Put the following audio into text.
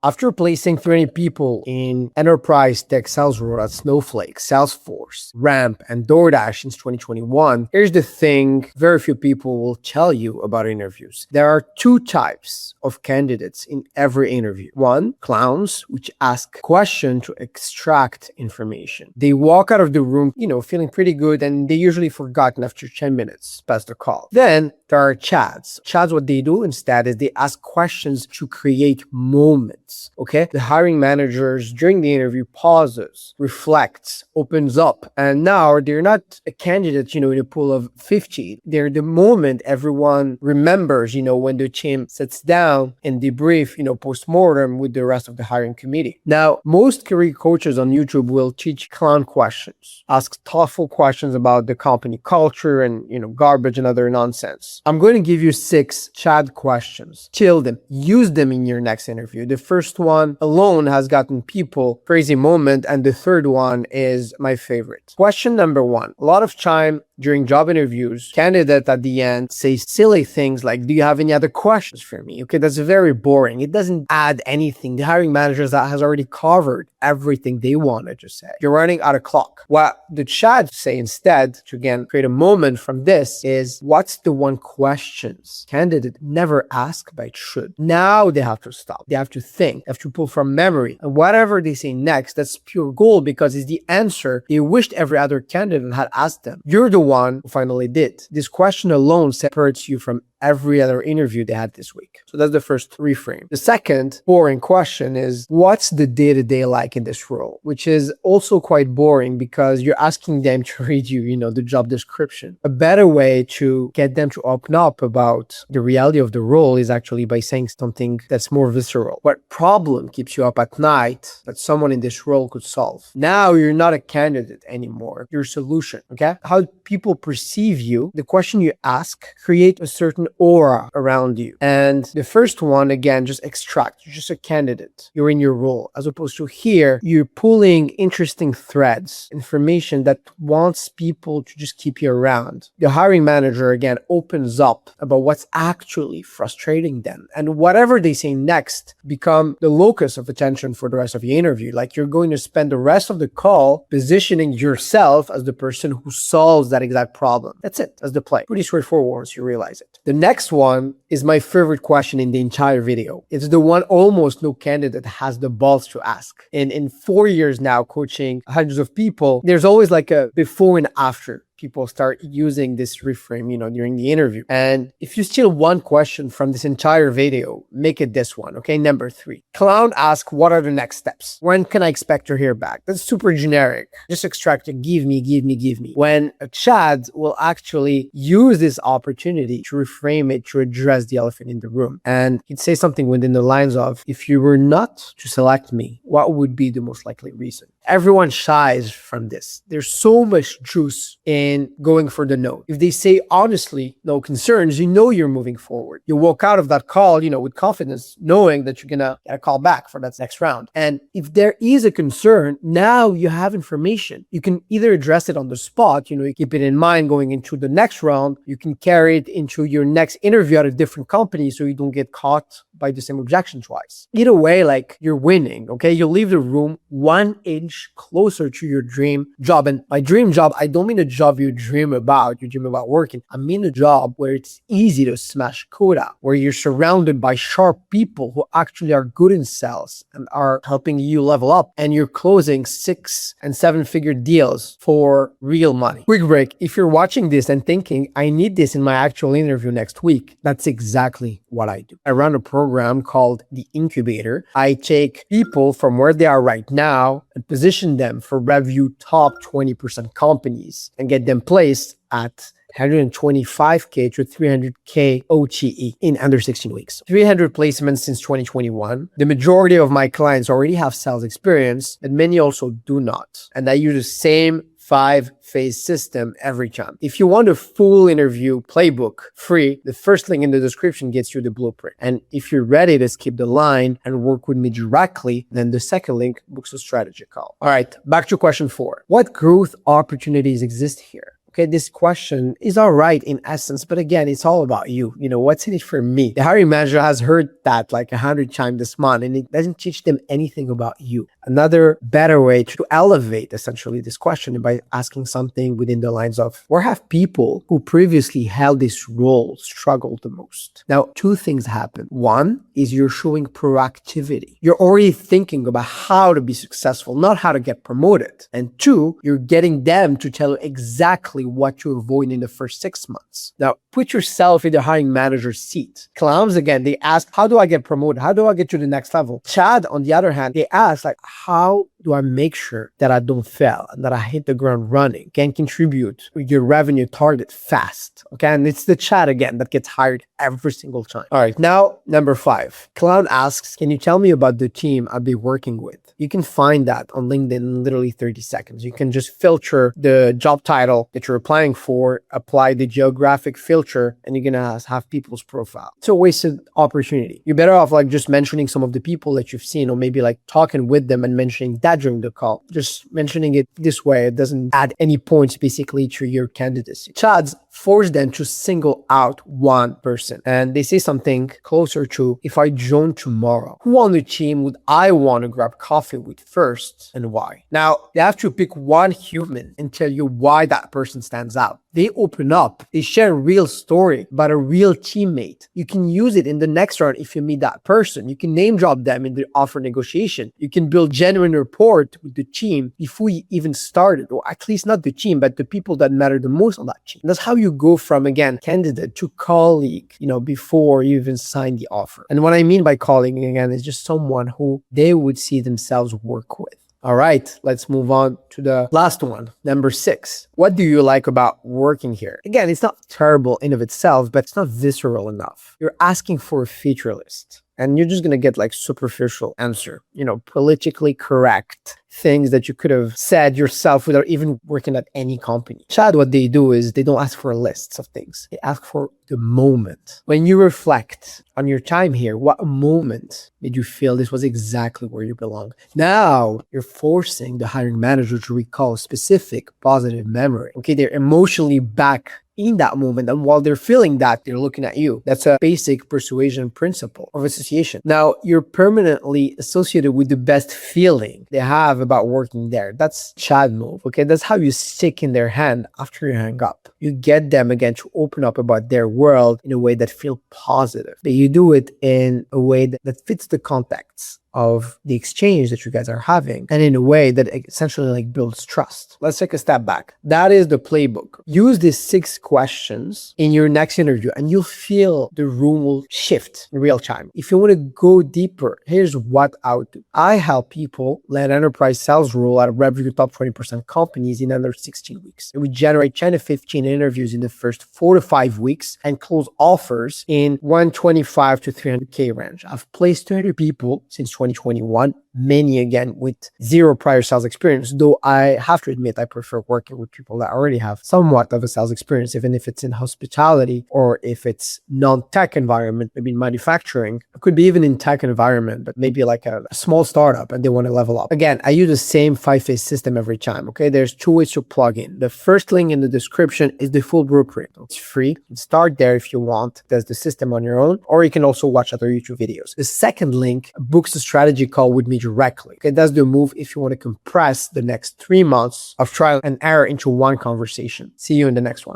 After placing 300 people in enterprise tech sales role at Snowflake, Salesforce, Ramp, and DoorDash since 2021, here's the thing very few people will tell you about interviews. There are two types of candidates in every interview. One, clowns, which ask questions to extract information. They walk out of the room, feeling pretty good, and they usually forgotten after 10 minutes past the call. Then there are chads. Chads, what they do instead is they ask questions to create moments. Okay, the hiring managers during the interview pauses, reflects, opens up, and now they're not a candidate, in a pool of 50. They're the moment everyone remembers, when the team sits down and debrief, post-mortem with the rest of the hiring committee. Now, most career coaches on YouTube will teach clown questions, ask thoughtful questions about the company culture and, garbage and other nonsense. I'm going to give you 6 chat questions. Chill them, use them in your next interview. The first one alone has gotten people crazy moment, and the third one is my favorite. Question number 1. A lot of time during job interviews, candidates at the end say silly things like, do you have any other questions for me? Okay, that's very boring. It doesn't add anything. The hiring managers has already covered everything they wanted to say. You're running out of clock. What the chat say instead, to again create a moment from this, is what's the one questions candidate never ask but should? Now they have to stop. They have to think. They have to pull from memory. And whatever they say next, that's pure gold because it's the answer they wished every other candidate had asked them. You're the one who finally did. This question alone separates you from every other interview they had this week. So that's the first reframe. The second boring question is, what's the day-to-day like in this role? Which is also quite boring because you're asking them to read you, the job description. A better way to get them to open up about the reality of the role is actually by saying something that's more visceral. What problem keeps you up at night that someone in this role could solve? Now you're not a candidate anymore. You're a solution, okay? How people perceive you, the question you ask, create a certain aura around you. And the first one, again, just extract. You're just a candidate. You're in your role. As opposed to here, you're pulling interesting threads, information that wants people to just keep you around. The hiring manager, again, opens up about what's actually frustrating them. And whatever they say next become the locus of attention for the rest of the interview. Like you're going to spend the rest of the call positioning yourself as the person who solves that exact problem. That's it. That's the play. Pretty straightforward once you realize it. The next one is my favorite question in the entire video. It's the one almost no candidate has the balls to ask. And in 4 years now coaching hundreds of people, there's always like a before and after. People start using this reframe, during the interview. And if you steal one question from this entire video, make it this one, okay? Number 3. Clown asks, what are the next steps? When can I expect to hear back? That's super generic. Just extract it, give me. When a Chad will actually use this opportunity to reframe it to address the elephant in the room. And he'd say something within the lines of, if you were not to select me, what would be the most likely reason? Everyone shies from this. There's so much juice in going for the no. If they say honestly, no concerns, you're moving forward. You walk out of that call, with confidence, knowing that you're gonna get a call back for that next round. And if there is a concern, now you have information. You can either address it on the spot, you keep it in mind going into the next round. You can carry it into your next interview at a different company so you don't get caught by the same objection twice. Either way, you're winning, okay? You leave the room 1 inch closer to your dream job. And by dream job, I don't mean a job you dream about working. I mean a job where it's easy to smash quota, where you're surrounded by sharp people who actually are good in sales and are helping you level up, and you're closing 6- and 7-figure deals for real money. Quick break. If you're watching this and thinking, I need this in my actual interview next week, that's exactly what I do. I run a program called the Incubator. I take people from where they are right now and position them for review top 20% companies and get them placed at 125K to 300K OTE in under 16 weeks. 300 placements since 2021. The majority of my clients already have sales experience, and many also do not. And I use the same 5-phase system every time. If you want a full interview playbook free, the first link in the description gets you the blueprint. And if you're ready to skip the line and work with me directly, then the second link books a strategy call. All right, back to question 4. What growth opportunities exist here? Okay, this question is all right in essence, but again, it's all about you. What's in it for me? The hiring manager has heard that like 100 times this month, and it doesn't teach them anything about you. Another better way to elevate essentially this question by asking something within the lines of, where have people who previously held this role struggled the most? Now, two things happen. One is you're showing proactivity. You're already thinking about how to be successful, not how to get promoted. And two, you're getting them to tell you exactly what to avoid in the first 6 months. Now, put yourself in the hiring manager's seat. Clowns, again, they ask, how do I get promoted? How do I get to the next level? Chad, on the other hand, they ask, like, how do I make sure that I don't fail and that I hit the ground running, can contribute with your revenue target fast? Okay, and it's the Chad again that gets hired every single time. All right, now number 5. Clown asks, can you tell me about the team I'll be working with? You can find that on LinkedIn in literally 30 seconds. You can just filter the job title that you're applying for, apply the geographic filter, and you're gonna have people's profile. It's a wasted opportunity. You're better off like just mentioning some of the people that you've seen, or maybe like talking with them and mentioning that during the call. Just mentioning it this way, it doesn't add any points basically to your candidacy. Chads force them to single out one person, and they say something closer to, if I join tomorrow, who on the team would I want to grab coffee with first and why? Now, they have to pick one human and tell you why that person stands out. They open up, they share a real story about a real teammate. You can use it in the next round if you meet that person. You can name drop them in the offer negotiation. You can build genuine rapport with the team before you even started, or at least not the team, but the people that matter the most on that team. And that's how you go from, again, candidate to colleague, before you even sign the offer. And what I mean by colleague, again, is just someone who they would see themselves work with. All right, let's move on to the last one, number 6. What do you like about working here? Again, it's not terrible in of itself, but it's not visceral enough. You're asking for a feature list, and you're just going to get like superficial answer, politically correct things that you could have said yourself without even working at any company. Chad, what they do is they don't ask for lists of things. They ask for the moment. When you reflect on your time here, what moment did you feel this was exactly where you belong? Now you're forcing the hiring manager to recall a specific positive memory. Okay, they're emotionally back in that moment, and while they're feeling that, they're looking at you. That's a basic persuasion principle of association. Now, you're permanently associated with the best feeling they have about working there. That's Chad move, okay? That's how you stick in their hand after you hang up. You get them again to open up about their world in a way that feels positive, but you do it in a way that fits the context of the exchange that you guys are having, and in a way that essentially like builds trust. Let's take a step back. That is the playbook. Use these 6 questions in your next interview and you'll feel the room will shift in real time. If you want to go deeper, here's what I would do. I help people land enterprise sales role at revenue top 20% companies in under 16 weeks. And we generate 10 to 15 interviews in the first 4 to 5 weeks and close offers in 125 to 300K range. I've placed 200 people since 2021, many again with 0 prior sales experience, though I have to admit I prefer working with people that already have somewhat of a sales experience, even if it's in hospitality or if it's non-tech environment, maybe in manufacturing. It could be even in tech environment, but maybe like a small startup and they want to level up. Again, I use the same 5-phase system every time, okay? There's 2 ways to plug in. The first link in the description is the full blueprint. It's free. You can start there if you want. There's the system on your own, or you can also watch other YouTube videos. The second link books a strategy call with me directly. Okay, that's the move if you want to compress the next 3 months of trial and error into one conversation. See you in the next one.